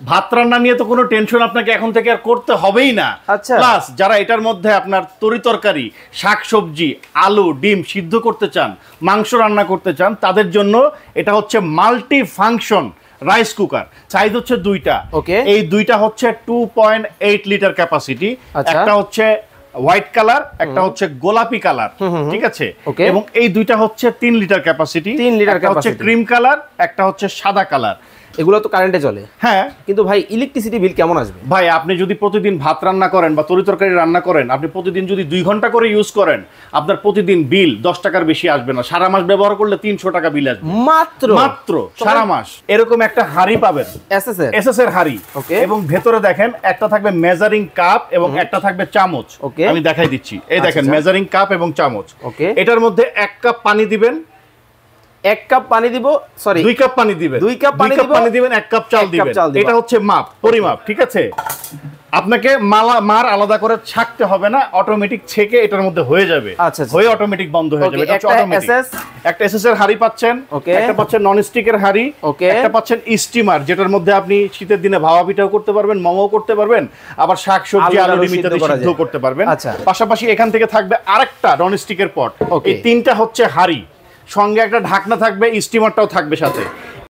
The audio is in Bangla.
ভাত রান্না নিয়ে তো কোনো টেনশন আপনাকে এখন থেকে আর করতে হবেই না। আচ্ছা। প্লাস যারা এটার মধ্যে আপনার তরিতরকারি, শাকসবজি, আলু, ডিম সিদ্ধ করতে চান, মাংস রান্না করতে চান, তাদের জন্য এটা হচ্ছে multi function rice cooker. Size হচ্ছে দুইটা। ওকে। এই দুইটা হচ্ছে 2.8 লিটার ক্যাপাসিটি। একটা হচ্ছে হোয়াইট কালার, একটা হচ্ছে গোলাপি কালার, ঠিক আছে? এবং এই দুইটা হচ্ছে 3 লিটার ক্যাপাসিটি। 3 লিটার একটা হচ্ছে ক্রিম কালার, একটা হচ্ছে সাদা কালার। এগুলো তো কারেন্টে চলে। হ্যাঁ, কিন্তু ভাই ইলেকট্রিসিটি বিল কেমন আসবে? ভাই আপনি যদি প্রতিদিন ভাত রান্না করেন বা তরিতরকারি রান্না করেন, আপনি প্রতিদিন যদি 2 ঘন্টা করে ইউজ করেন, আপনার প্রতিদিন বিল 10 টাকার বেশি আসবে না। সারা মাস ব্যবহার করলে 300 টাকা বিল আসবে মাত্র সারা মাস। এরকম একটা হাঁড়ি পাবেন, এসএস এর হাঁড়ি। এবং ভেতরে দেখেন একটা থাকবে মেজারিং কাপ এবং একটা থাকবে চামচ। আমি দেখাই দিচ্ছি, এই দেখেন মেজারিং কাপ এবং চামচ। এটার মধ্যে 1 কাপ পানি দিবেন, 1 কাপ পানি দিব, সরি 2 কাপ পানি দিবেন, 2 কাপ পানি দিবেন, 1 কাপ চাল দিবেন। এটা হচ্ছে মাপ, পরিমাপ, ঠিক আছে? আপনাকে মার আলাদা করে ছাকতে হবে না, অটোমেটিক ছেকে এটার মধ্যে হয়ে যাবে। হয়ে অটোমেটিক বন্ধ হয়ে যাবে। এটা হচ্ছে অটোমেটিক। একটা এসএস এর হাঁড়ি পাচ্ছেন, একটা পাচ্ছেন নন স্টিকের হাঁড়ি, একটা পাচ্ছেন স্টিমার, যেটার মধ্যে আপনি শীতের দিনে ভাপা পিঠাও করতে পারবেন, মোমো করতে পারবেন, আবার শাক সবজি, আলু, ডিম ইত্যাদি সিদ্ধ করতে পারবেন। পাশাপাশি এখান থেকে থাকবে আরেকটা নন স্টিকের পট। এই তিনটা হচ্ছে হাঁড়ি, সঙ্গে একটা ঢাকনা থাকবে, স্টিমারটাও থাকবে সাথে।